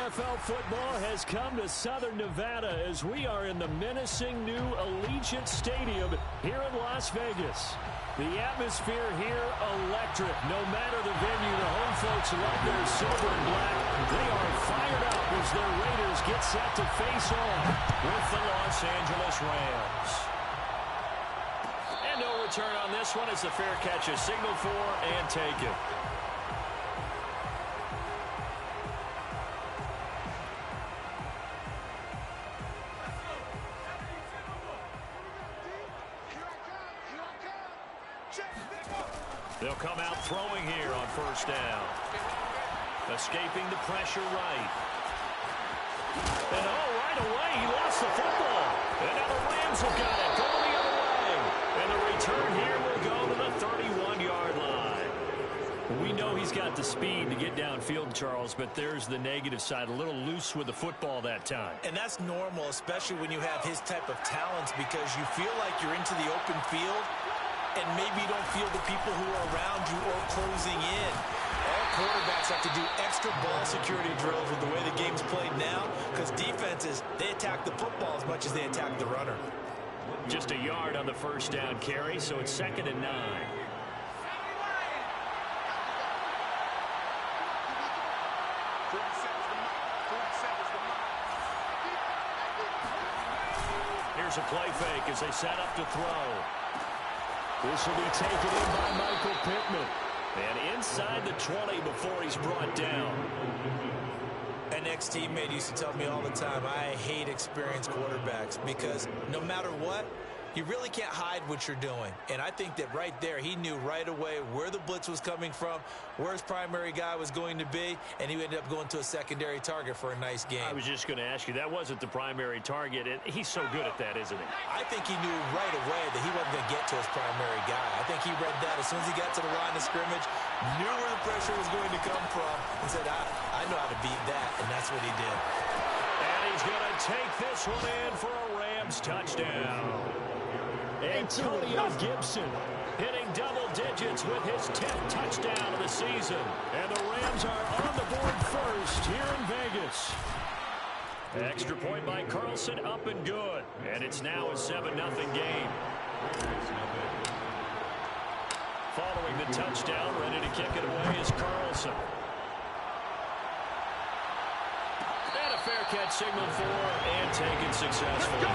NFL football has come to Southern Nevada as we are in the menacing new Allegiant Stadium here in Las Vegas. The atmosphere here, electric. No matter the venue, the home folks love their silver and black. They are fired up as their Raiders get set to face off with the Los Angeles Rams. And no return on this one as the fair catch is signaled for and taken. They'll come out throwing here on first down. Escaping the pressure right. And right away, he lost the football. And now the Rams have got it. Going the other way. And the return here will go to the 31-yard line. We know he's got the speed to get downfield, Charles, but there's the negative side. A little loose with the football that time. And that's normal, especially when you have his type of talents, because you feel like you're into the open field, and maybe you don't feel the people who are around you or closing in. All quarterbacks have to do extra ball security drills with the way the game's played now, because defenses, they attack the football as much as they attack the runner. Just a yard on the first down carry, so it's 2nd and 9. Here's a play fake as they set up to throw. This will be taken in by Michael Pittman. And inside the 20 before he's brought down. An ex-teammate used to tell me all the time, I hate experienced quarterbacks because no matter what, you really can't hide what you're doing. And I think that right there, he knew right away where the blitz was coming from, where his primary guy was going to be, and he ended up going to a secondary target for a nice game. I was just going to ask you, that wasn't the primary target, and he's so good at that, isn't he? I think he knew right away that he wasn't going to get to his primary guy. I think he read that as soon as he got to the line of scrimmage, knew where the pressure was going to come from, and said, I know how to beat that, and that's what he did. And he's going to take this one in for a Rams touchdown. Antonio Gibson hitting double digits with his 10th touchdown of the season. And the Rams are on the board first here in Vegas. Extra point by Carlson, up and good. And it's now a 7-0 game. Following the touchdown, ready to kick it away is Carlson. And a fair catch signaled for and taken successfully.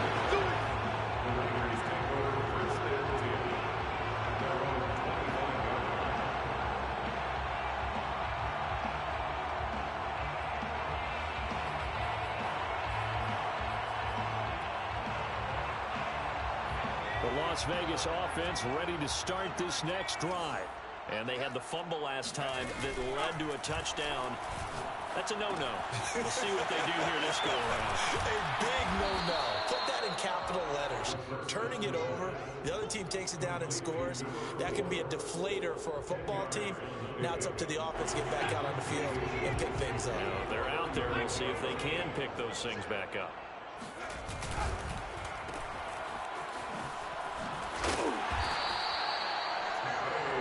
The Las Vegas offense ready to start this next drive. And they had the fumble last time that led to a touchdown. That's a no-no. We'll see what they do here this go-around. A big no-no. Put that in capital letters. Turning it over, the other team takes it down and scores. That can be a deflator for a football team. Now it's up to the offense to get back out on the field and pick things up. Now, they're out there. We'll see if they can pick those things back up.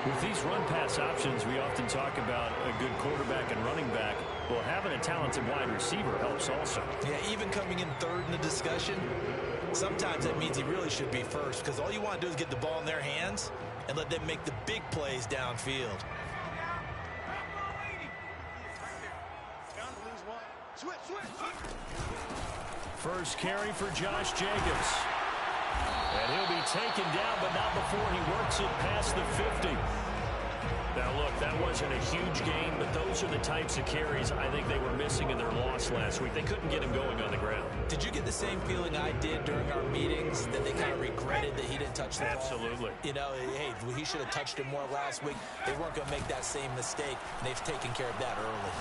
With these run-pass options, we often talk about a good quarterback and running back. Well, having a talented wide receiver helps also. Yeah, even coming in third in the discussion, sometimes that means he really should be first because all you want to do is get the ball in their hands and let them make the big plays downfield. First carry for Josh Jacobs. And he'll be taken down, but not before he works it past the 50. Now, look, that wasn't a huge gain, but those are the types of carries I think they were missing in their loss last week. They couldn't get him going on the ground. Did you get the same feeling I did during our meetings, that they kind of regretted that he didn't touch the ball? Absolutely. You know, hey, he should have touched it more last week. They weren't going to make that same mistake, and they've taken care of that early.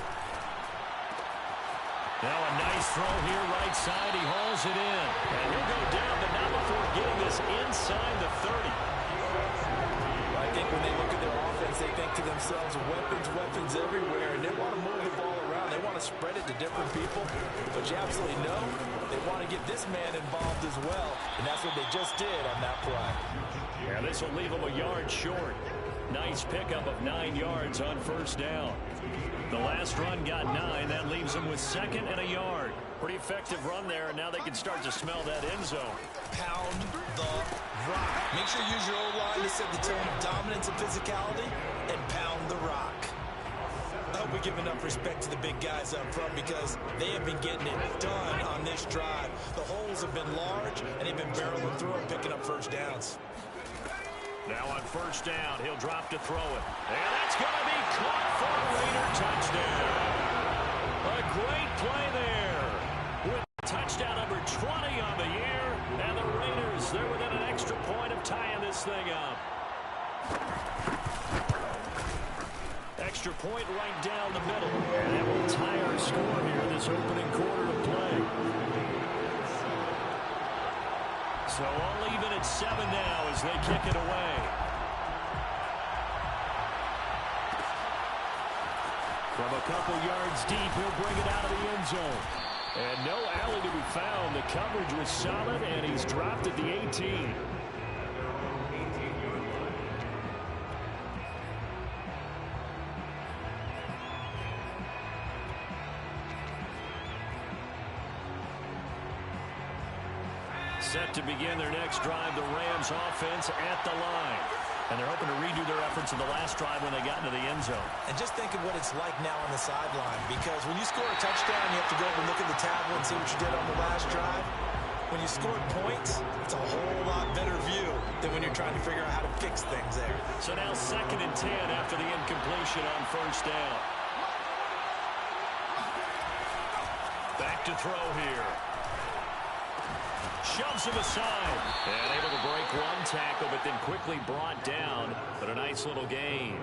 Now a nice throw here right side. He hauls it in. And he'll go down, but not before getting this inside the 30. I think when they look at their offense, they think to themselves, weapons everywhere, and they want to move the ball around. They want to spread it to different people. But you absolutely know they want to get this man involved as well, and that's what they just did on that play. Yeah, this will leave him a yard short. Nice pickup of 9 yards on first down. The last run got 9. That leaves them with 2nd and a yard. Pretty effective run there, and now they can start to smell that end zone. Pound the rock. Make sure you use your O-line to set the tone of dominance and physicality, and pound the rock. I hope we give enough respect to the big guys up front because they have been getting it done on this drive. The holes have been large, and they've been barreling through and picking up first downs. Now on first down, he'll drop to throw it. And that's going to be caught for a Raider touchdown. A great play there. With touchdown number 20 on the year. And the Raiders, they're within an extra point of tying this thing up. Extra point right down the middle. And that will tie our score here this opening quarter of play. So all even at 7 now as they kick it away. From a couple yards deep, he'll bring it out of the end zone. And no alley to be found. The coverage was solid, and he's dropped at the 18. Set to begin their next drive, the Rams offense at the line. And they're hoping to redo their efforts in the last drive when they got into the end zone. And just think of what it's like now on the sideline, because when you score a touchdown, you have to go up and look at the tablet and see what you did on the last drive. When you scored points, it's a whole lot better view than when you're trying to figure out how to fix things there. So now 2nd and 10 after the incompletion on first down. Back to throw here. Shoves him aside. And able to break one tackle, but then quickly brought down. But a nice little gain.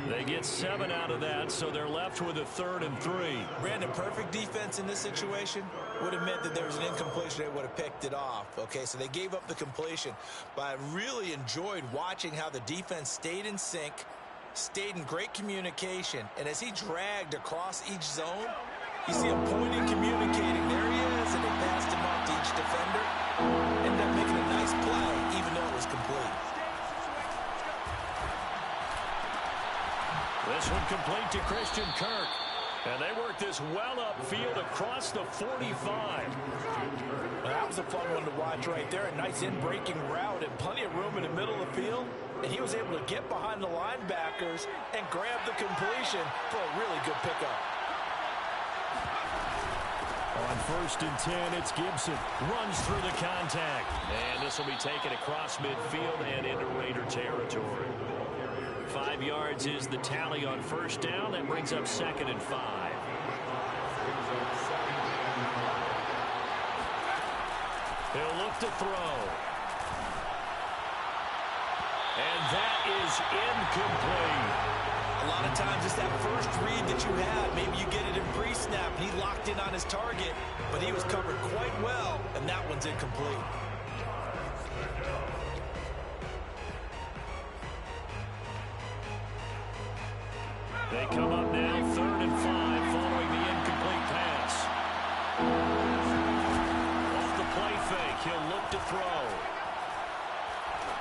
They get 7 out of that, so they're left with a 3rd and 3. Brandon, perfect defense in this situation would have meant that there was an incompletion. They would have picked it off. Okay, so they gave up the completion. But I really enjoyed watching how the defense stayed in sync, stayed in great communication. And as he dragged across each zone, you see him pointing, communicating. There he is, and they passed him off to each defender. Ended up making a nice play, even though it was complete. This one complete to Christian Kirk. And they work this well upfield across the 45. Well, that was a fun one to watch right there. A nice in-breaking route and plenty of room in the middle of the field. And he was able to get behind the linebackers and grab the completion for a really good pickup. On 1st and 10, it's Gibson. Runs through the contact. And this will be taken across midfield and into Raider territory. 5 yards is the tally on first down. That brings up 2nd and 5. He'll look to throw. And that is incomplete. A lot of times it's that first read that you had. Maybe you get it in pre-snap, and he locked in on his target, but he was covered quite well, and that one's incomplete. They come up now, 3rd and 5, following the incomplete pass. Off the play fake, he'll look to throw.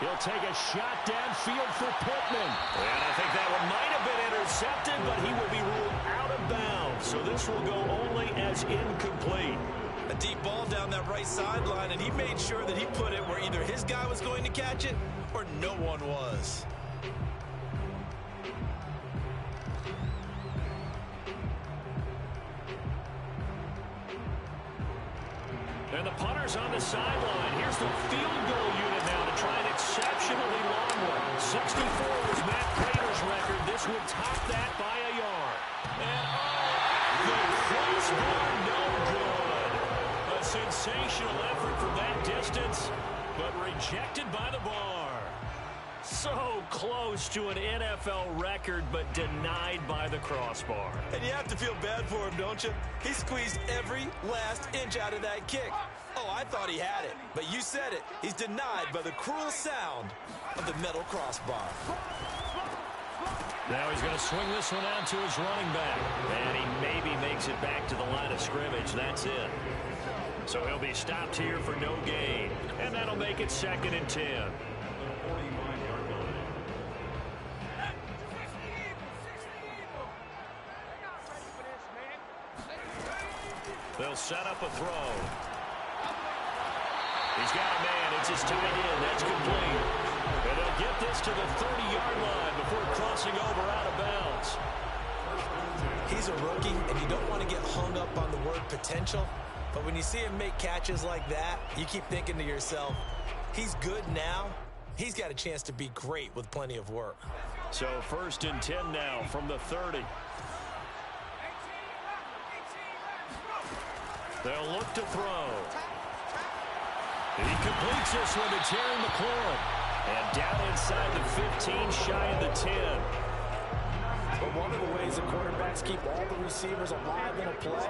He'll take a shot downfield for Pittman. And I think that one might have been intercepted, but he will be ruled out of bounds. So this will go only as incomplete. A deep ball down that right sideline, and he made sure that he put it where either his guy was going to catch it or no one was. And the punter's on the sideline. Here's the field goal unit now to try an exceptionally long one. 64 was Matt Prater's record. This would top that by a yard. And the crossbar, no good. A sensational effort from that distance, but rejected by the bar. So close to an NFL record, but denied by the crossbar. And you have to feel bad for him, don't you? He squeezed every last inch out of that kick. Oh, I thought he had it, but you said it. He's denied by the cruel sound of the metal crossbar. Now he's going to swing this one out to his running back. And he maybe makes it back to the line of scrimmage. That's it. So he'll be stopped here for no gain. And that'll make it 2nd and 10. They'll set up a throw. He's got a man. It's his tight end. That's complete. And they'll get this to the 30-yard line before crossing over out of bounds. He's a rookie, and you don't want to get hung up on the word potential. But when you see him make catches like that, you keep thinking to yourself, he's good now. He's got a chance to be great with plenty of work. So 1st and 10 now from the 30. They'll look to throw. He completes this one to Terry McLaurin. And down inside the 15, shy of the 10. But one of the ways the quarterbacks keep all the receivers alive in a play,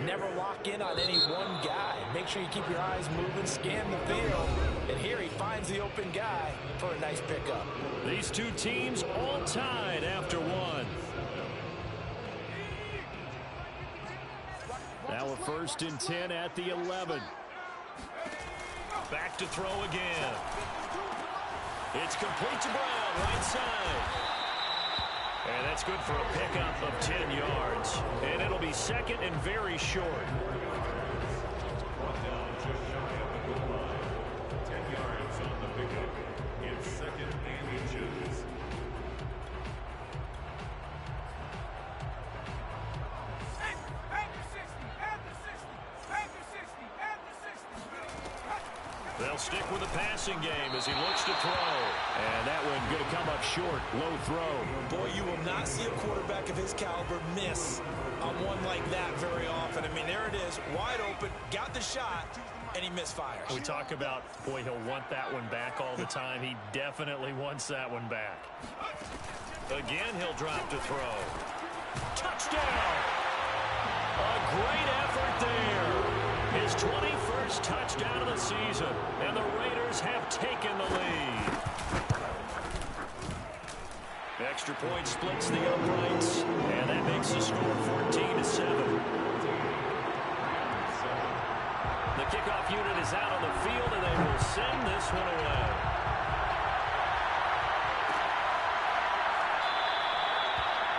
never lock in on any one guy. Make sure you keep your eyes moving, scan the field. And here he finds the open guy for a nice pickup. These two teams all tied after one. Now a 1st and 10 at the 11. Back to throw again. It's complete to Brown, right side. And that's good for a pickup of 10 yards. And it'll be 2nd and very short. 10 yards on the pickup. It's 2nd and inches. They'll stick with the passing game as he looks to throw. And that one going to come up short. Low throw. Boy, you will not see a quarterback of his caliber miss on one like that very often. I mean, there it is, wide open, got the shot, and he misfires. We talk about, boy, he'll want that one back all the time. He definitely wants that one back. Again, he'll drop to throw. Touchdown! A great effort there. His 21st touchdown of the season, and the Raiders have taken the lead. Extra point splits the uprights, and that makes the score 14-7. The kickoff unit is out on the field, and they will send this one away.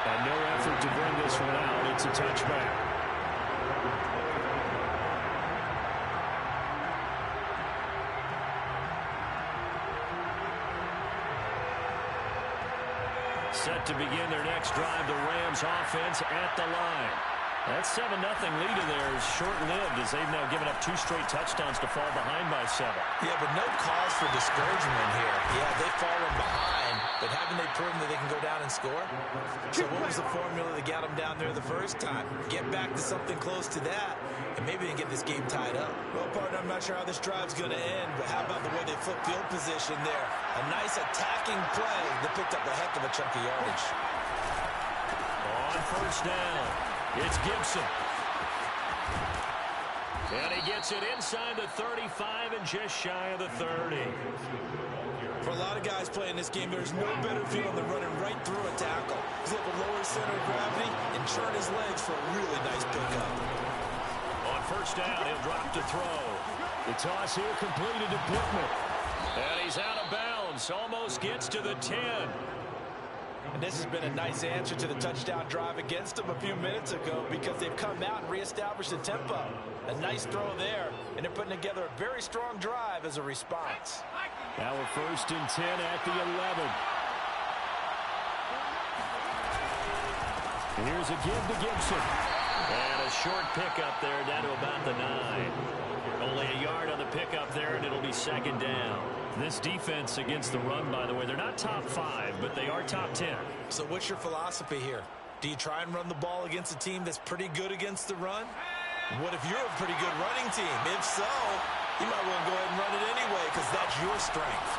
And no effort to bring this one out. It's a touchback. Set to begin their next drive, the Rams offense at the line. That 7-0 lead of theirs short-lived as they've now given up 2 straight touchdowns to fall behind by 7. Yeah, but no cause for discouragement here. Yeah, they've fallen behind, but haven't they proven that they can go down and score? So what was the formula that got them down there the first time? Get back to something close to that, and maybe they can get this game tied up. Well, partner, I'm not sure how this drive's going to end, but how about the way they flip field position there? A nice attacking play that picked up a heck of a chunk of yardage. On 1st down, it's Gibson. And he gets it inside the 35 and just shy of the 30. For a lot of guys playing this game, there's no better feeling than running right through a tackle. He's able to lower center of gravity and churn his legs for a really nice pickup. On 1st down, he'll drop to throw. The toss here completed to Pittman. And he's out of bounds, almost gets to the 10. And this has been a nice answer to the touchdown drive against them a few minutes ago because they've come out and reestablished the tempo. A nice throw there, and they're putting together a very strong drive as a response. Now a 1st and 10 at the 11. Here's a give to Gibson. And a short pickup there down to about the 9. Only a yard on the pickup there, and it'll be 2nd down. This defense against the run, by the way, they're not top 5, but they are top 10. So what's your philosophy here? Do you try and run the ball against a team that's pretty good against the run? What if you're a pretty good running team? If so, you might want to go ahead and run it anyway because that's your strength.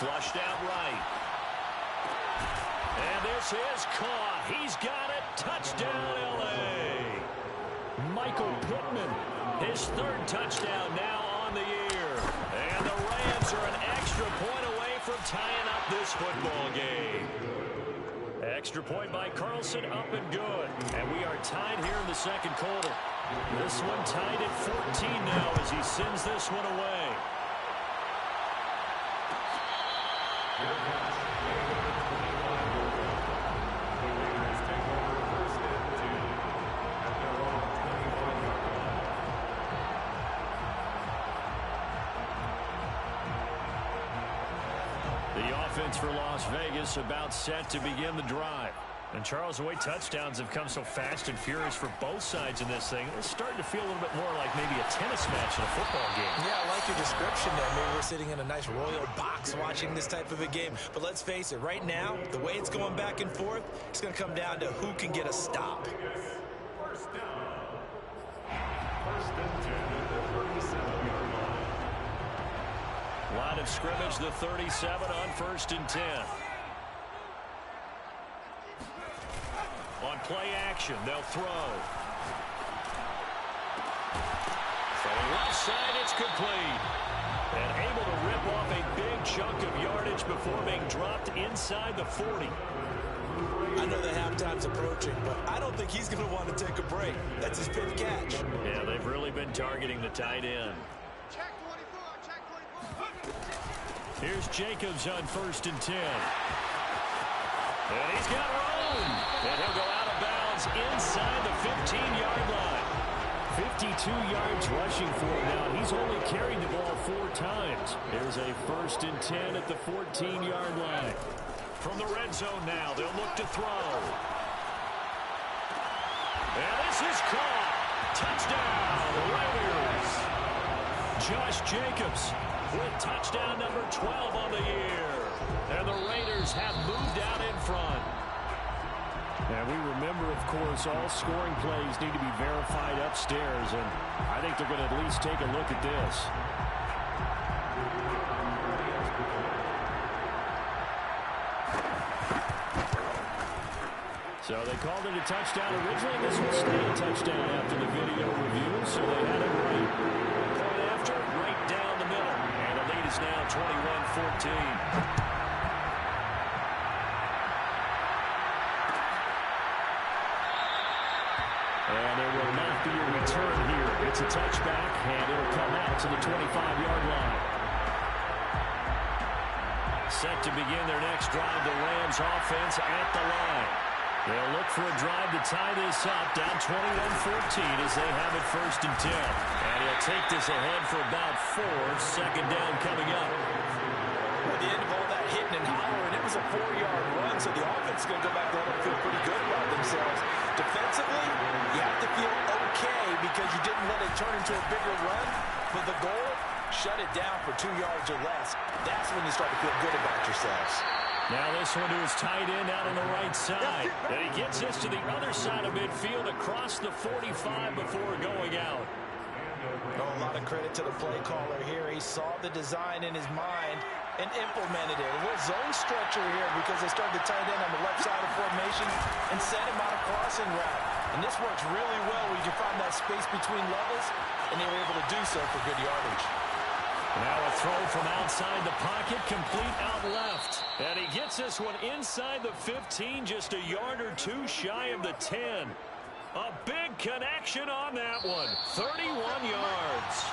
Flushed out right. And this is caught. He's got it. Touchdown, L.A. Michael Pittman, his 3rd touchdown now on the year. And the Rams are an extra point away from tying up this football game. Extra point by Carlson, up and good. And we are tied here in the 2nd quarter. This one tied at 14 now as he sends this one away. offense for Las Vegas about set to begin the drive. And, Charles, the way touchdowns have come so fast and furious for both sides in this thing, it's starting to feel a little bit more like maybe a tennis match in a football game. Yeah, I like your description there. Maybe we're sitting in a nice royal box watching this type of a game. But let's face it, right now, the way it's going back and forth, it's going to come down to who can get a stop. First down. First and 10 at the 37-yard line. Line of scrimmage, the 37 on 1st and 10. On play action, they'll throw. From left side, it's complete. And able to rip off a big chunk of yardage before being dropped inside the 40. I know the halftime's approaching, but I don't think he's going to want to take a break. That's his 5th catch. Yeah, they've really been targeting the tight end. Check 24, check 24. Here's Jacobs on 1st and 10. And he's got room. And he'll go out of bounds inside the 15-yard line. 52 yards rushing for him now. He's only carried the ball 4 times. There's a 1st and 10 at the 14-yard line. From the red zone now, they'll look to throw. And this is caught. Touchdown, Raiders. Josh Jacobs with touchdown number 12 on the year. And the Raiders have moved out in front. And we remember, of course, all scoring plays need to be verified upstairs. And I think they're going to at least take a look at this. So they called it a touchdown originally. This will stay a touchdown after the video review. So they had it right. Point after, right down the middle. And the lead is now 21-14. And there will not be a return here. It's a touchback, and it'll come out to the 25-yard line. Set to begin their next drive, the Rams offense at the line. They'll look for a drive to tie this up, down 21-14 as they have it 1st and 10. And he'll take this ahead for about 4. 2nd down coming up. At the end of all that hitting and hollering, it was a 4-yard run, so the offense is going to go back and let them feel pretty good about themselves. Defensively, you have to feel okay because you didn't let it turn into a bigger run. But the goal, shut it down for 2 yards or less. That's when you start to feel good about yourselves. Now this one to his tight end out on the right side. And he gets this to the other side of midfield across the 45 before going out. Oh, a lot of credit to the play caller here. He saw the design in his mind and implemented it. A little zone structure here because they started the tight end on the left side of formation and set him on a crossing route. And this works really well when you can find that space between levels, and they were able to do so for good yardage. Now a throw from outside the pocket, complete out left. And he gets this one inside the 15, just a yard or 2 shy of the 10. A big connection on that one, 31 yards.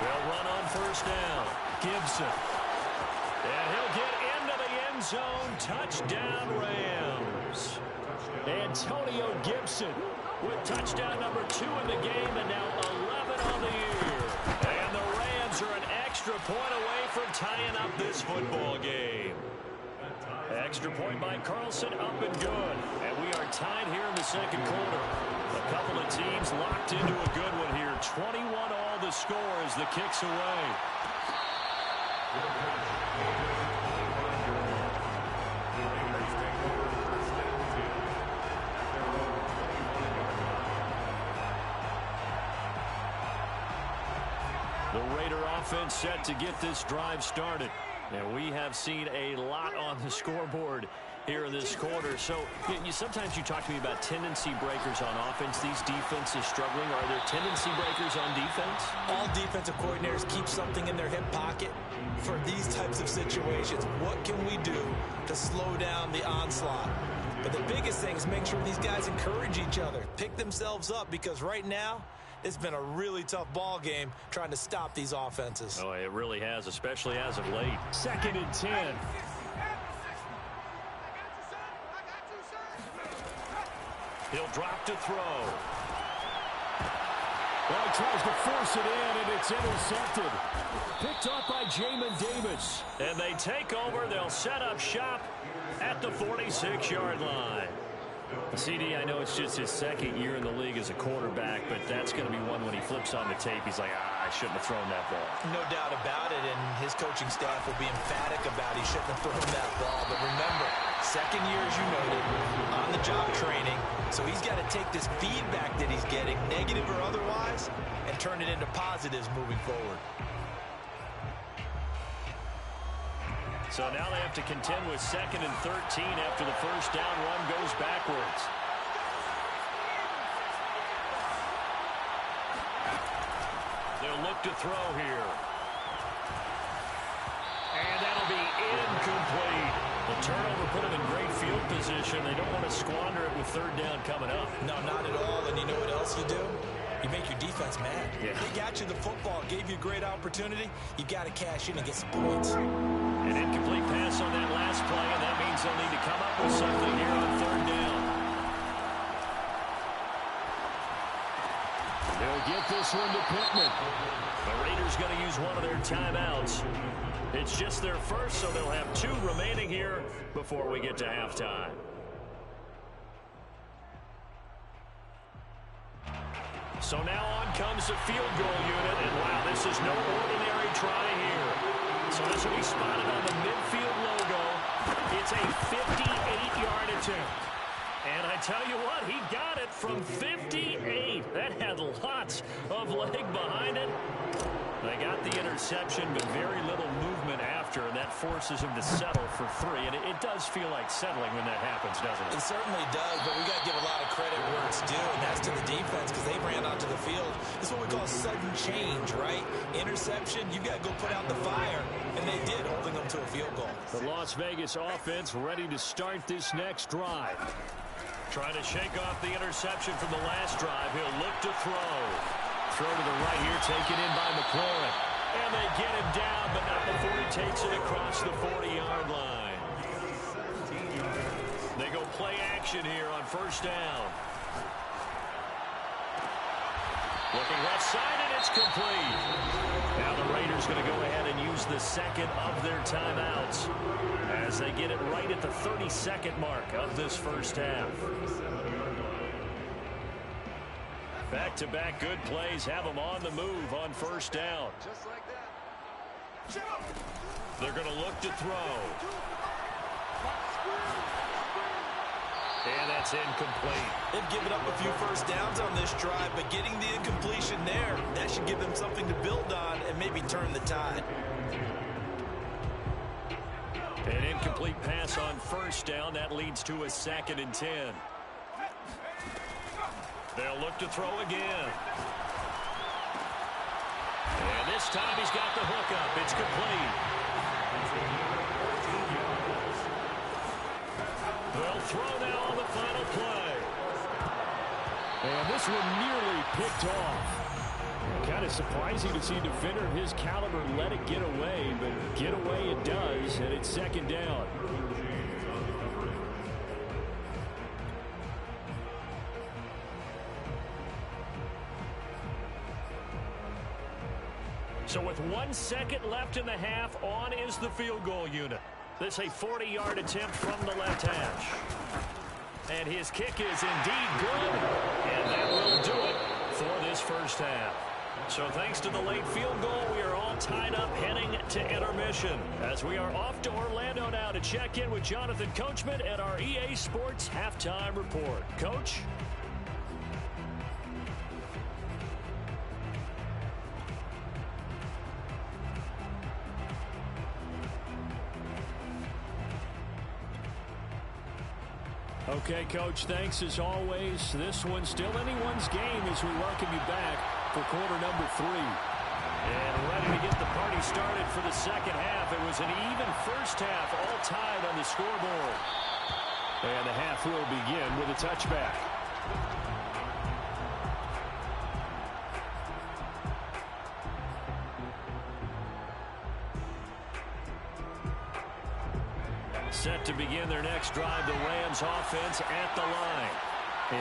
They'll run on 1st down. Gibson. And he'll get into the end zone. Touchdown, Rams. Antonio Gibson with touchdown number 2 in the game and now 11 on the year. And the Rams are an extra point away from tying up this football game. Extra point by Carlson, up and good. And we are tied here in the 2nd quarter. A couple of teams locked into a good one here. 21 all the score as the kick's away. The Raider offense set to get this drive started. And we have seen a lot on the scoreboard here in this quarter. So sometimes you talk to me about tendency breakers on offense. These defenses struggling. Are there tendency breakers on defense? All defensive coordinators keep something in their hip pocket for these types of situations. What can we do to slow down the onslaught? But the biggest thing is make sure these guys encourage each other, pick themselves up, because right now it's been a really tough ball game trying to stop these offenses. Oh, it really has, especially as of late. 2nd and 10. He'll drop to throw. Well, he tries to force it in, and it's intercepted. Picked off by Jamin Davis. And they take over. They'll set up shop at the 46-yard line. CD, I know it's just his 2nd year in the league as a quarterback, but that's going to be one when he flips on the tape. He's like, I shouldn't have thrown that ball. No doubt about it, and his coaching staff will be emphatic about he shouldn't have thrown that ball. But remember, 2nd year, as you noted, on-the-job training. So he's got to take this feedback that he's getting, negative or otherwise, and turn it into positives moving forward. So now they have to contend with 2nd and 13 after the first down run goes backwards. They'll look to throw here. And that'll be incomplete. The turnover put them in great field position. They don't want to squander it with 3rd down coming up. No, not at all. And you know what else you do? You make your defense mad. Yeah. They got you the football, gave you a great opportunity. You got to cash in and get some points. An incomplete pass on that last play, and that means they'll need to come up with something here on 3rd down. They'll get this one to Pittman. The Raiders going to use one of their timeouts. It's just their first, so they'll have 2 remaining here before we get to halftime. So now on comes the field goal unit, and wow, this is no ordinary try here. So this will be spotted on the midfield logo. It's a 58-yard attempt. And I tell you what, he got it from 58. That had lots of leg behind it. They got the interception, but very little movement after, and that forces him to settle for 3. And it does feel like settling when that happens, doesn't it? It certainly does, but we got to give a lot of credit where it's due, and that's to the defense because they ran onto the field. This is what we call sudden change, right? Interception, you got to go put out the fire, and they did, holding them to a field goal. The Las Vegas offense ready to start this next drive. Trying to shake off the interception from the last drive. He'll look to throw. Throw to the right here, taken in by McLaurin. And they get him down, but not before he takes it across the 40-yard line. They go play action here on 1st down. Looking left side, and it's complete. Now the Raiders going to go ahead and use the 2nd of their timeouts as they get it right at the 32nd mark of this first half. Back-to-back good plays have them on the move on 1st down. Just like that. They're going to look to throw. And that's incomplete. They've given up a few first downs on this drive, but getting the incompletion there, that should give them something to build on and maybe turn the tide. An incomplete pass on 1st down. That leads to a 2nd and 10. They'll look to throw again. And this time he's got the hook up. It's complete. They'll throw now on the final play. And this one nearly picked off. Kind of surprising to see a defender of his caliber let it get away, but get away it does, and it's 2nd down. So with 1 second left in the half, on is the field goal unit. This a 40-yard attempt from the left hash. And his kick is indeed good, and that will do it for this first half. So thanks to the late field goal, we are all tied up heading to intermission as we are off to Orlando now to check in with Jonathan Coachman at our EA Sports Halftime Report. Coach? Okay, Coach, thanks as always. This one's still anyone's game as we welcome you back for quarter number 3. And ready to get the party started for the second half. It was an even first half, all tied on the scoreboard. And the half will begin with a touchback. Set to begin their next drive, the Rams offense at the line.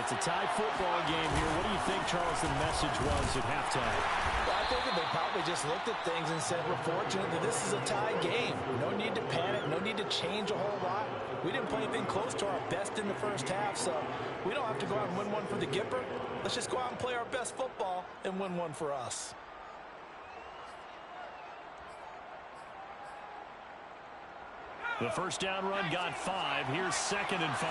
It's a tie football game here. What do you think, Charles, the message was at halftime? Well, I think they probably just looked at things and said, we're fortunate that this is a tie game. No need to panic, no need to change a whole lot. We didn't play anything close to our best in the first half, so we don't have to go out and win one for the Gipper. Let's just go out and play our best football and win one for us. The first down run got 5. Here's 2nd and 5.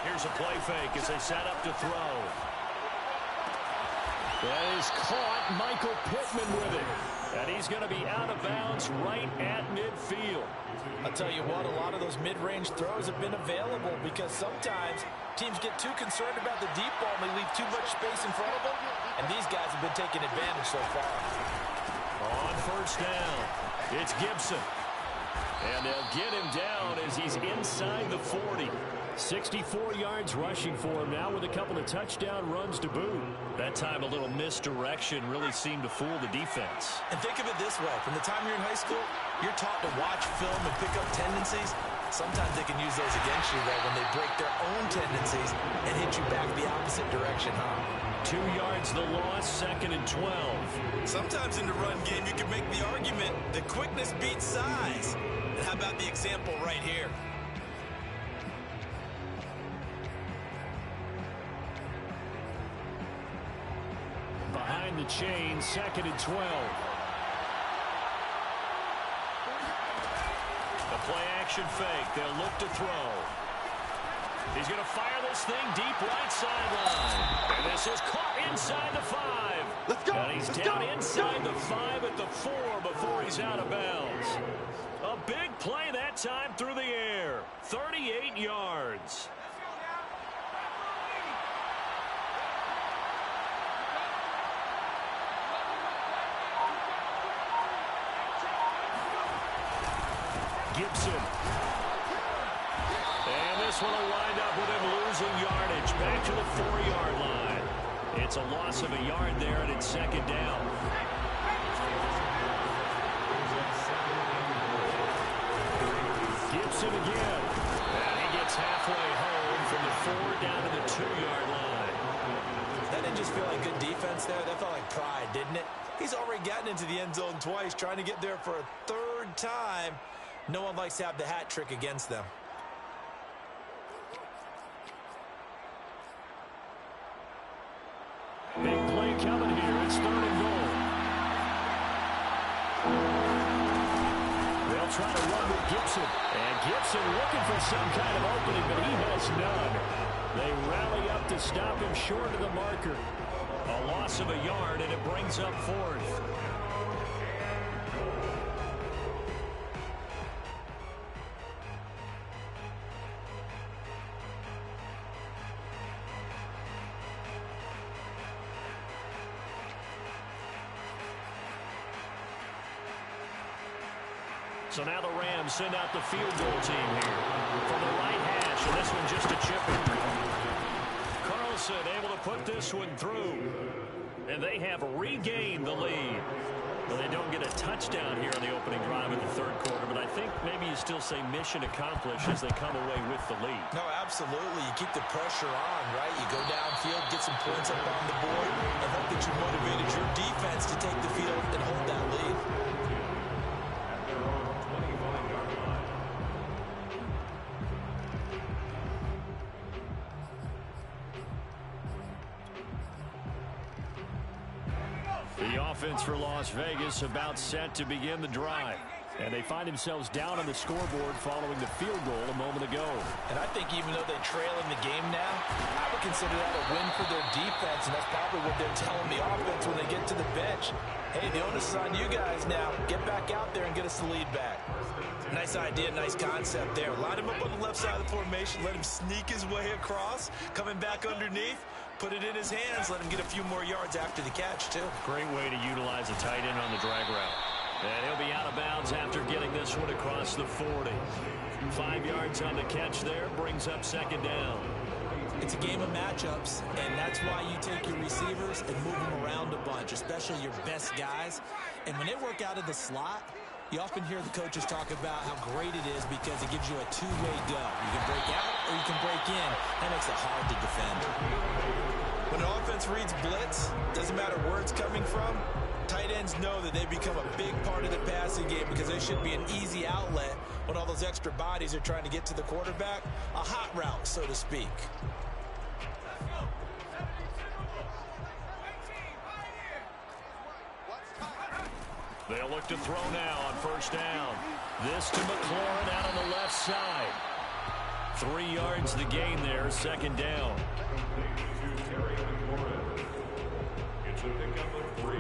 Here's a play fake as they set up to throw. That is caught. Michael Pittman with it. And he's going to be out of bounds right at midfield. I'll tell you what, a lot of those mid-range throws have been available because sometimes teams get too concerned about the deep ball and they leave too much space in front of them. And these guys have been taking advantage so far. On first down, it's Gibson. And they'll get him down as he's inside the 40. 64 yards rushing for him now with a couple of touchdown runs to boot. That time a little misdirection really seemed to fool the defense. And think of it this way. From the time you're in high school, you're taught to watch film and pick up tendencies. Sometimes they can use those against you, though, when they break their own tendencies and hit you back the opposite direction, huh? 2 yards the loss, 2nd and 12. Sometimes in the run game, you can make the argument that quickness beats size. And how about the example right here? Behind the chain, 2nd and 12. The play action fake. They'll look to throw. He's going to fire this thing deep right sideline. And this is caught inside the 5. Let's go. And he's down inside the 5 at the 4 before he's out of bounds. A big play that time through the air. 38 yards. Gibson. And this one will wind up with him losing yardage. Back to the 4-yard line. It's a loss of a yard there, and it's 2nd down. Gibson again. And he gets halfway home from the 4 down to the 2-yard line. That didn't just feel like good defense there. That felt like pride, didn't it? He's already gotten into the end zone twice, trying to get there for a 3rd time. No one likes to have the hat trick against them. Big play coming here. It's 3rd and goal. They'll try to run with Gibson. And Gibson looking for some kind of opening, but he has none. They rally up to stop him short of the marker. A loss of a yard, and it brings up 4th. So now the Rams send out the field goal team here from the right hash, and this one just a chip in. Carlson able to put this one through, and they have regained the lead. Well, they don't get a touchdown here on the opening drive in the 3rd quarter, but I think maybe you still say mission accomplished as they come away with the lead. No, absolutely. You keep the pressure on, right? You go downfield, get some points up on the board, and hope that you motivated your defense to take the field and hold that lead. The offense for Las Vegas about set to begin the drive. And they find themselves down on the scoreboard following the field goal a moment ago. And I think even though they trail in the game now, I would consider that a win for their defense, and that's probably what they're telling the offense when they get to the bench. Hey, the onus is on you guys now. Get back out there and get us the lead back. Nice idea, nice concept there. Line him up on the left side of the formation, let him sneak his way across, coming back underneath, put it in his hands, let him get a few more yards after the catch, too. Great way to utilize a tight end on the drag route. And he'll be out of bounds after getting this one across the 40. 5 yards on the catch there, brings up 2nd down. It's a game of matchups, and that's why you take your receivers and move them around a bunch, especially your best guys. And when they work out of the slot, You often hear the coaches talk about how great it is because it gives you a two-way go. You can break out or you can break in. That makes it hard to defend. When an offense reads blitz, doesn't matter where it's coming from, tight ends know that they become a big part of the passing game because they should be an easy outlet when all those extra bodies are trying to get to the quarterback. A hot route, so to speak. They'll look to throw now on first down. This to McLaurin out on the left side. 3 yards the gain there, second down. It's a pickup of 3.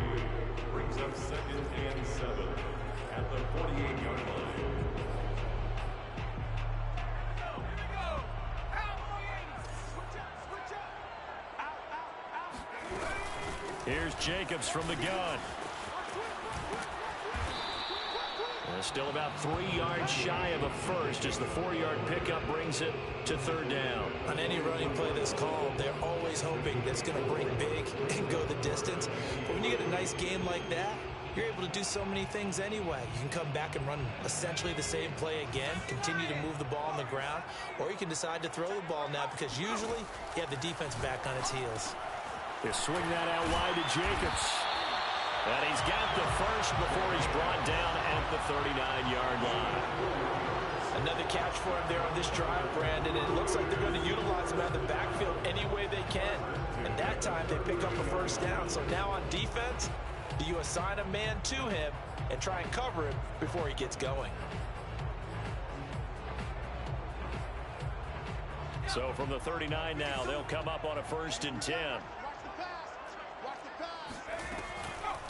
Brings up 2nd and 7 at the 48-yard line. Here's Jacobs from the gun. Still about 3 yards shy of a first as the 4-yard pickup brings it to third down. On any running play that's called, they're always hoping that it's going to bring big and go the distance. But when you get a nice game like that, you're able to do so many things anyway. You can come back and run essentially the same play again, continue to move the ball on the ground, or you can decide to throw the ball now because usually you have the defense back on its heels. They swing that out wide to Jacobs. And he's got the first before he's brought down at the 39-yard line. Another catch for him there on this drive, Brandon. And it looks like they're going to utilize him out of the backfield any way they can. And that time they pick up a first down. So now on defense, do you assign a man to him and try and cover him before he gets going? So from the 39 now, they'll come up on a 1st and 10.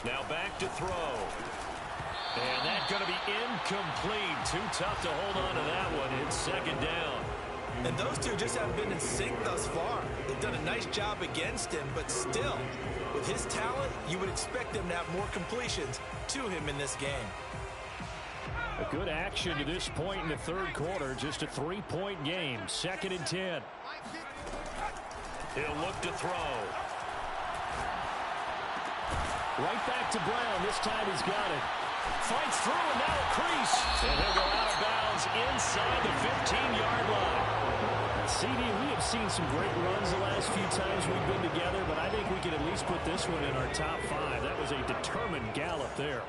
Now back to throw. And that's going to be incomplete. Too tough to hold on to that one. It's second down. And those two just haven't been in sync thus far. They've done a nice job against him, but still, with his talent, you would expect them to have more completions to him in this game. A good action to this point in the third quarter. Just a 3-point game. 2nd and 10. He'll look to throw. Right back to Brown. This time he's got it. Fights through and now a crease. And he'll go out of bounds inside the 15-yard line. CD, we have seen some great runs the last few times we've been together, but I think we can at least put this one in our top 5. That was a determined gallop there.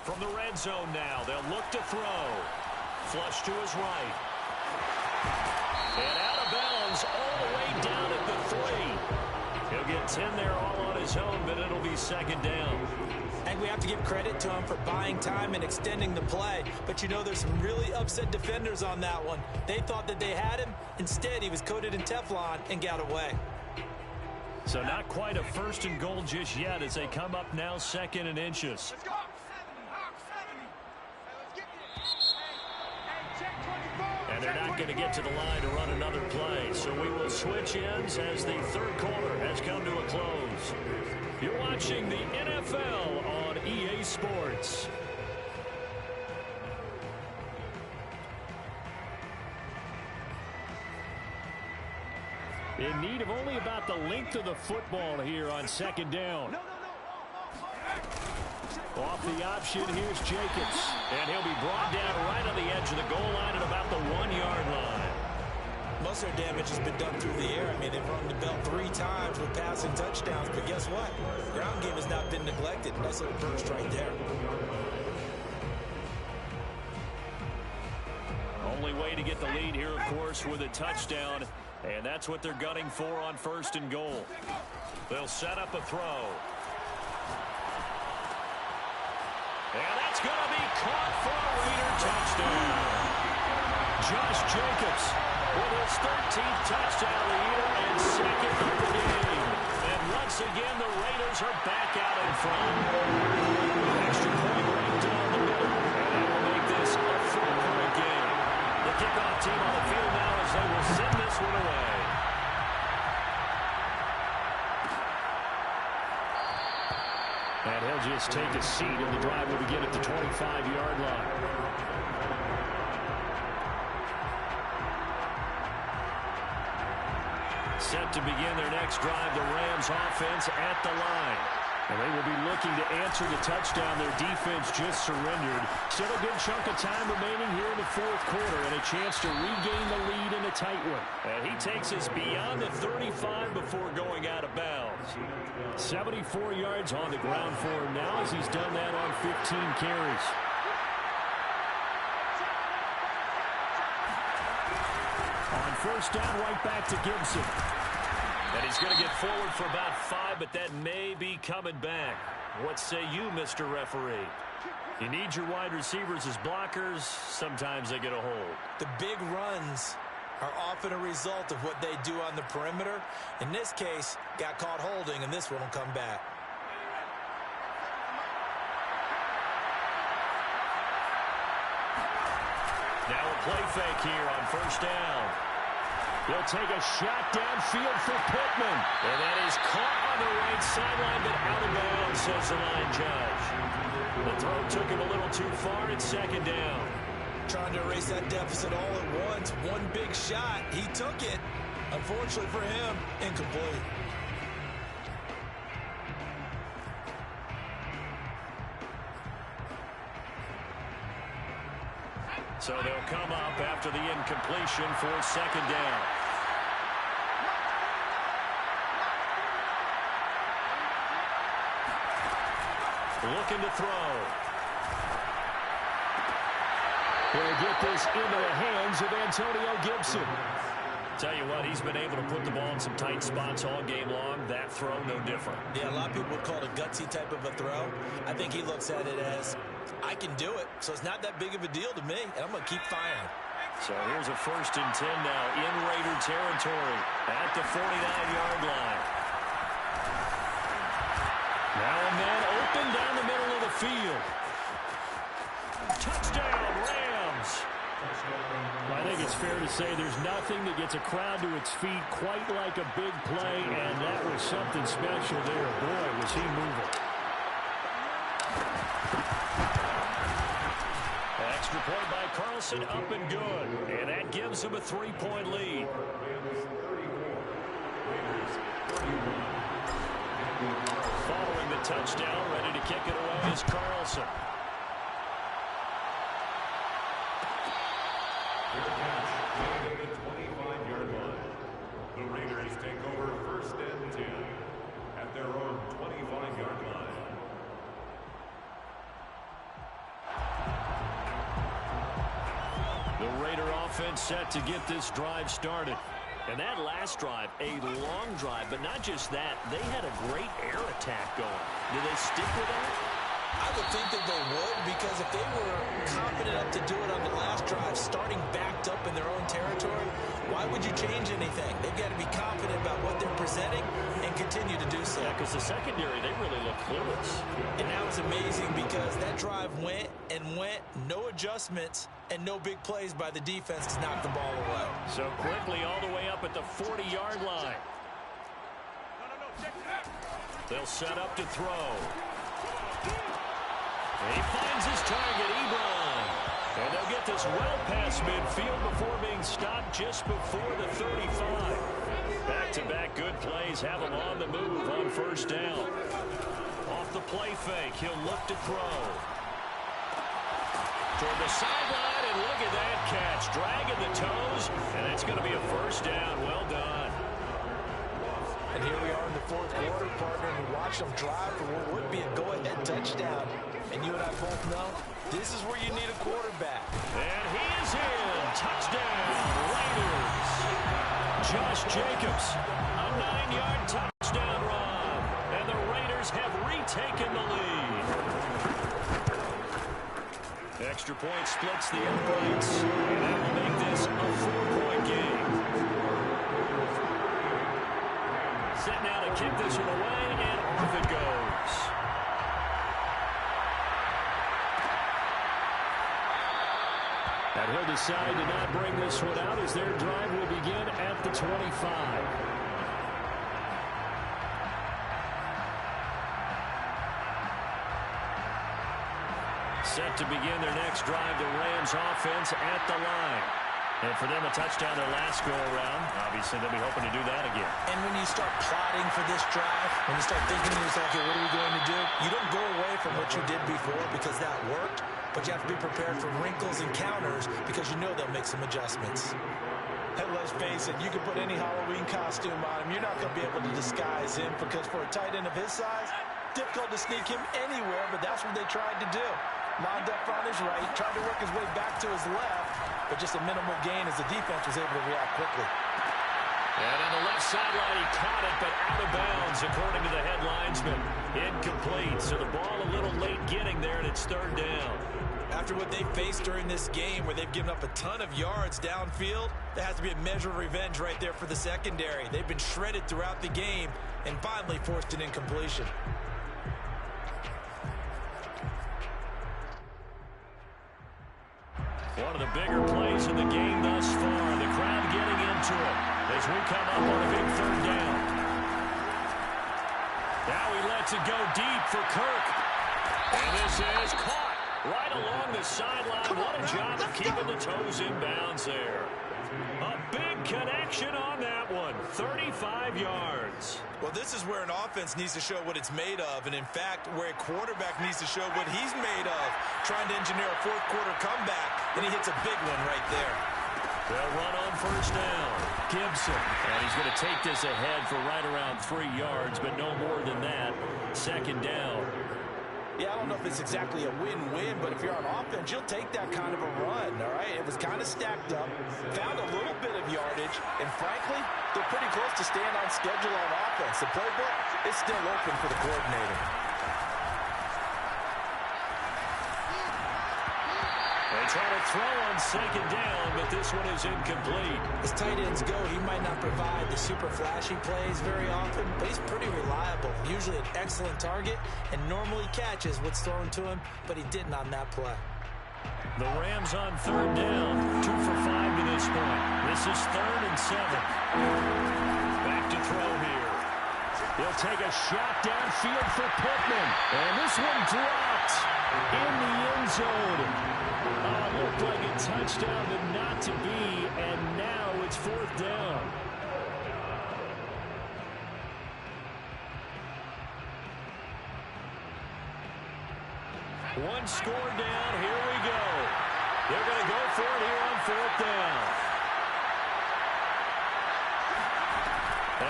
From the red zone now, they'll look to throw. Flush to his right. And out of bounds all the way down at the 3. He'll get 10 there all on his own, but it'll be second down. And we have to give credit to him for buying time and extending the play. But you know, there's some really upset defenders on that one. They thought that they had him. Instead, he was coated in Teflon and got away. So not quite a 1st and goal just yet as they come up now 2nd and inches. And they're not going to get to the line to run another play. So we will switch ends as the third quarter has come to a close. You're watching the NFL on EA Sports. In need of only about the length of the football here on 2nd down. Off the option, here's Jacobs. And he'll be brought down right on the edge of the goal line at about the 1-yard line. Most of their damage has been done through the air. I mean, they've rung the bell 3 times with passing touchdowns. But guess what? Ground game has not been neglected. Nice little burst right there. Only way to get the lead here, of course, with a touchdown. And that's what they're gunning for on 1st and goal. They'll set up a throw. And that's going to be caught for a Raider touchdown. Josh Jacobs with his 13th touchdown of the year and 2nd of the game. And once again, the Raiders are back out in front. Extra point right down the middle. And that will make this a 4-point game. The kickoff team on the field now as they will send this one away. And he'll just take a seat, and the drive will begin at the 25-yard line. Set to begin their next drive, the Rams offense at the line. And they will be looking to answer the touchdown their defense just surrendered. Still a good chunk of time remaining here in the fourth quarter and a chance to regain the lead in a tight one. And he takes us beyond the 35 before going out of bounds. 74 yards on the ground for him now as he's done that on 15 carries. On first down, right back to Gibson. And he's going to get forward for about 5, but that may be coming back. What say you, Mr. Referee? You need your wide receivers as blockers. Sometimes they get a hold. The big runs are often a result of what they do on the perimeter. In this case, got caught holding, and this one will come back. Now a play fake here on first down. He'll take a shot downfield for Pittman. And that is caught on the right sideline, but out of bounds, says the line judge. The throw took him a little too far. It's second down. Trying to erase that deficit all at once. One big shot. He took it. Unfortunately for him, incomplete. So they'll come up after the incompletion for second down. Looking to throw. He'll get this into the hands of Antonio Gibson. Tell you what, he's been able to put the ball in some tight spots all game long. That throw, no different. Yeah, a lot of people would call it a gutsy type of a throw. I think he looks at it as, I can do it, so it's not that big of a deal to me, and I'm going to keep firing. So here's a 1st and 10 now in Raider territory at the 49-yard line. Now a man open down the middle of the field. Touchdown, Rams. I think it's fair to say there's nothing that gets a crowd to its feet quite like a big play, and that was something special there. Boy, was he moving. Extra point by Carlson, up and good. And that gives him a 3-point lead. Following the touchdown, ready to kick it away is Carlson. The 25-yard line. The Raiders take over 1st and 10 at their own 25-yard line. The Raider offense set to get this drive started. And that last drive, a long drive, but not just that. They had a great air attack going. Do they stick with that? I would think that they would, because if they were confident enough to do it on the last drive, starting backed up in their own territory, why would you change anything? They've got to be confident about what they're presenting and continue to do so. Yeah, because the secondary, they really look clueless. And that was amazing because that drive went and went, no adjustments, and no big plays by the defense to knock the ball away. So quickly all the way up at the 40-yard line. They'll set up to throw. And he finds his target, Ebron. And they'll get this well past midfield before being stopped just before the 35. Back-to-back good plays have him on the move on first down. Off the play fake, he'll look to throw. Toward the sideline, and look at that catch. Dragging the toes, and it's going to be a first down. Well done. And here we are in the fourth quarter, partner, and we watch them drive for what would be a go-ahead touchdown. And you and I both know this is where you need a quarterback. And he is in. Touchdown, Raiders. Josh Jacobs, a 9-yard touchdown run. And the Raiders have retaken the lead. Extra point splits the uprights. And that will make this a 4-point game. Set now to kick this one away, and off it goes. And he'll decide to not bring this one out as their drive will begin at the 25. Set to begin their next drive, the Rams offense at the line. And for them, a touchdown their last go-around. Obviously, they'll be hoping to do that again. And when you start plotting for this drive, when you start thinking to yourself, okay, what are we going to do? You don't go away from what you did before because that worked, but you have to be prepared for wrinkles and counters because you know they'll make some adjustments. Hey, let's face it, you can put any Halloween costume on him. You're not going to be able to disguise him because for a tight end of his size, difficult to sneak him anywhere, but that's what they tried to do. Lined up on his right, tried to work his way back to his left, but just a minimal gain as the defense was able to react quickly. And on the left sideline, he caught it, but out of bounds, according to the head linesman. Incomplete, so the ball a little late getting there, and it's third down. After what they faced during this game where they've given up a ton of yards downfield, there has to be a measure of revenge right there for the secondary. They've been shredded throughout the game and finally forced an incompletion. One of the bigger plays in the game thus far. The crowd getting into it as we come up on a big third down. Now he lets it go deep for Kirk. And this is caught right along the sideline. What a job of keeping the toes in bounds there. A big connection on that one. 35 yards. Well, this is where an offense needs to show what it's made of, and in fact, where a quarterback needs to show what he's made of, trying to engineer a fourth-quarter comeback, and he hits a big one right there. They'll run on first down. Gibson, and he's going to take this ahead for right around 3 yards, but no more than that. Second down. Yeah, I don't know if it's exactly a win-win, but if you're on offense, you'll take that kind of a run, all right? It was kind of stacked up, found a little bit of yardage, and frankly, they're pretty close to staying on schedule on offense. The playbook is still open for the coordinator. They try to throw on second down, but this one is incomplete. As tight ends go, he might not provide the super flashy plays very often, but he's pretty reliable. Usually an excellent target and normally catches what's thrown to him, but he didn't on that play. The Rams on third down, 2 for 5 to this point. This is 3rd and 7. Back to throw here. He'll take a shot downfield for Pittman, and this one dropped in the end zone. Looked like a touchdown, but not to be, and now it's 4th down. One score down, here we go. They're going to go for it here on 4th down.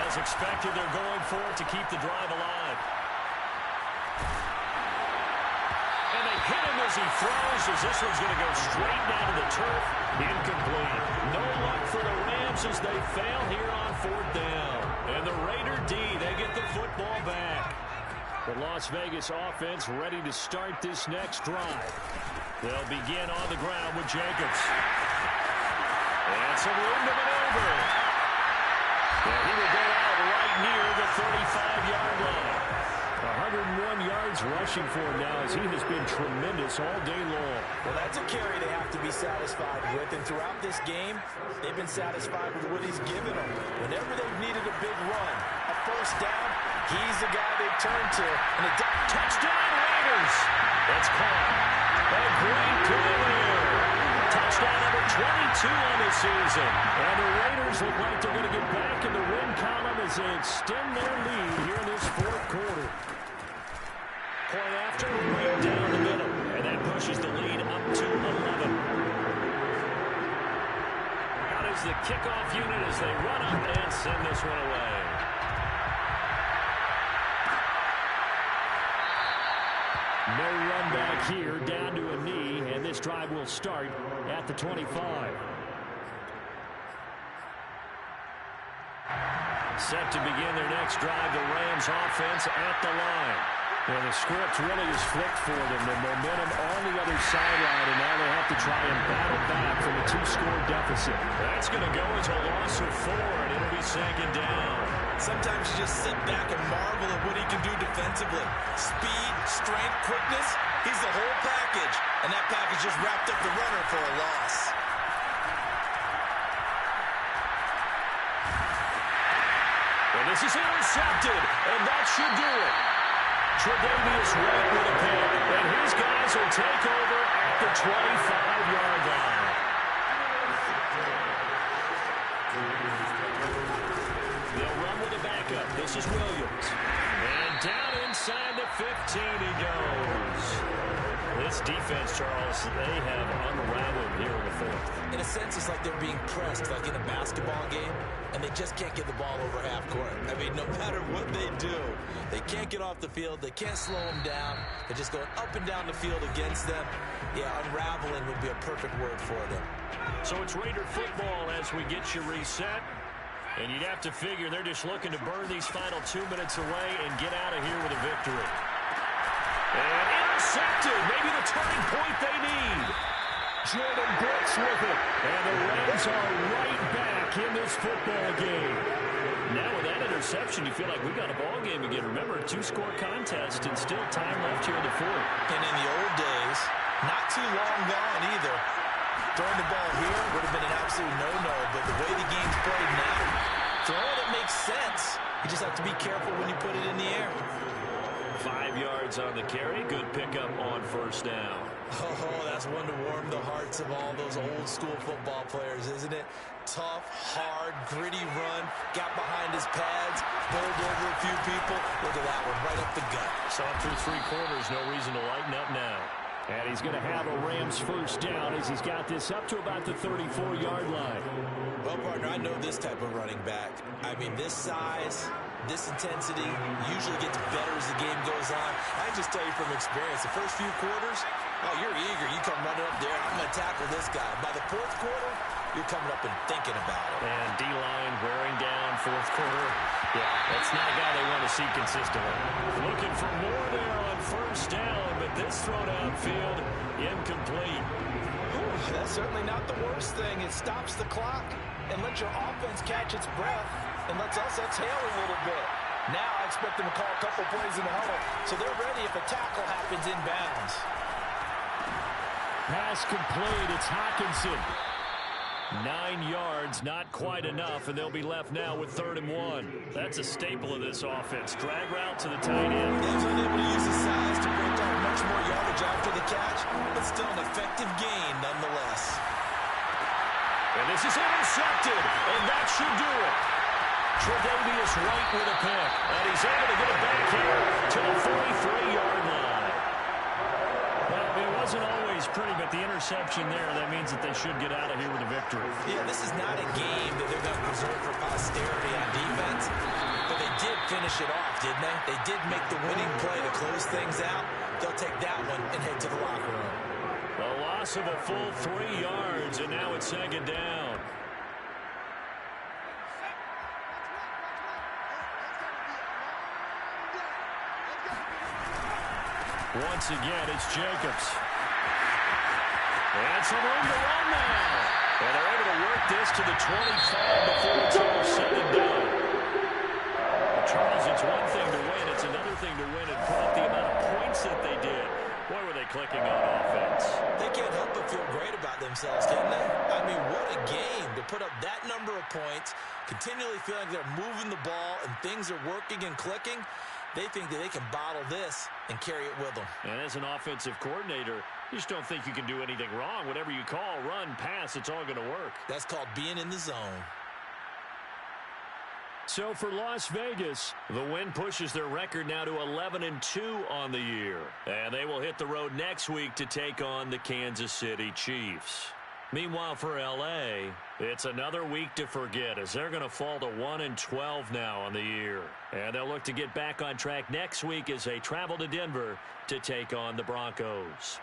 As expected, they're going for it to keep the drive alive. And they hit him as he throws, as this one's going to go straight down to the turf. Incomplete. No luck for the Rams as they fail here on 4th down. And the Raider D, they get the football back. The Las Vegas offense ready to start this next drive. They'll begin on the ground with Jacobs. And some room to maneuver. And he will go out right near the 35-yard line. 101 yards rushing for him now as he has been tremendous all day long. Well, that's a carry they have to be satisfied with, and throughout this game, they've been satisfied with what he's given them. Whenever they've needed a big run, a first down, he's the guy they've turned to. And a touchdown Raiders! That's caught. A great play there. Touchdown number 22 on the season. And the Raiders look like they're going to get back in the win column as they extend their lead here in this 4th quarter. Point after, right down the middle. And that pushes the lead up to 11. Out is the kickoff unit as they run up and send this one away. No run back here, down to a knee, and this drive will start at the 25. Set to begin their next drive, the Rams offense at the line. Well, the script really is flipped for them. The momentum on the other sideline, and now they have to try and battle back from a 2-score deficit. That's going to go as a loss of 4, and it'll be 2nd down. Sometimes you just sit back and marvel at what he can do defensively. Speed, strength, quickness, he's the whole package. And that package just wrapped up the runner for a loss. And this is intercepted, and that should do it. Tre'Davious White with a pick, and his guys will take over at the 25-yard line. This is Williams. And down inside the 15 he goes. This defense, Charles, they have unraveled here in the fourth. In a sense, it's like they're being pressed, like in a basketball game, and they just can't get the ball over half court. I mean, no matter what they do, they can't get off the field. They can't slow them down. They're just going up and down the field against them. Yeah, unraveling would be a perfect word for them. So it's Raider football as we get you reset. And you'd have to figure they're just looking to burn these final 2 minutes away and get out of here with a victory. And intercepted. Maybe the turning point they need. Jordan Brooks with it. And the Rams are right back in this football game. Now with that interception, you feel like we've got a ball game again. Remember, a two-score contest and still time left here in the fourth. And in the old days, not too long gone either, throwing the ball here would have been an absolute no-no. But the way the game's played now, throwing it makes sense. You just have to be careful when you put it in the air. 5 yards on the carry. Good pickup on first down. Oh, that's one to warm the hearts of all those old-school football players, isn't it? Tough, hard, gritty run. Got behind his pads, bowled over a few people. Look at that one, right up the gut. Saw it through 3 quarters. No reason to lighten up now. And he's going to have a Rams first down as he's got this up to about the 34-yard line. Well, partner, I know this type of running back. I mean, this size, this intensity usually gets better as the game goes on. I just tell you from experience, the first few quarters, oh, you're eager. You come running up there, I'm going to tackle this guy. By the fourth quarter, you're coming up and thinking about it. And D-line wearing down fourth quarter. Yeah, that's not a guy they want to see consistently. Looking for more there on first down, but this throw downfield incomplete. That's certainly not the worst thing. It stops the clock and lets your offense catch its breath and lets us exhale a little bit. Now I expect them to call a couple plays in the huddle, so they're ready if a tackle happens inbounds. Pass complete. It's Hawkinson. 9 yards, not quite enough, and they'll be left now with 3rd and 1. That's a staple of this offense. Drag route to the tight end. He was unable to use his size to break down much more yardage after the catch, but still an effective gain nonetheless. And this is intercepted, and that should do it. Tre'Davious White with a pick, and he's able to get it back here to the 43-yard line. Well, it wasn't always pretty, but the interception there, that means that they should get out of here with a victory. Yeah, this is not a game that they're going to preserve for posterity on defense, but they did finish it off, didn't they? They did make the winning play to close things out. They'll take that one and head to the locker room. A loss of a full 3 yards, and now it's 2nd down. Once again, it's Jacobs. And some room to run now. And they're able to work this to the 25 before it's all said and done. Charles, it's one thing to win. It's another thing to win and put up the amount of points that they did. Boy, were they clicking on offense. They can't help but feel great about themselves, can they? I mean, what a game to put up that number of points, continually feeling like they're moving the ball and things are working and clicking. They think that they can bottle this and carry it with them. And as an offensive coordinator, you just don't think you can do anything wrong. Whatever you call, run, pass, it's all going to work. That's called being in the zone. So for Las Vegas, the win pushes their record now to 11-2 on the year. And they will hit the road next week to take on the Kansas City Chiefs. Meanwhile, for L.A., it's another week to forget as they're going to fall to 1-12 now on the year. And they'll look to get back on track next week as they travel to Denver to take on the Broncos.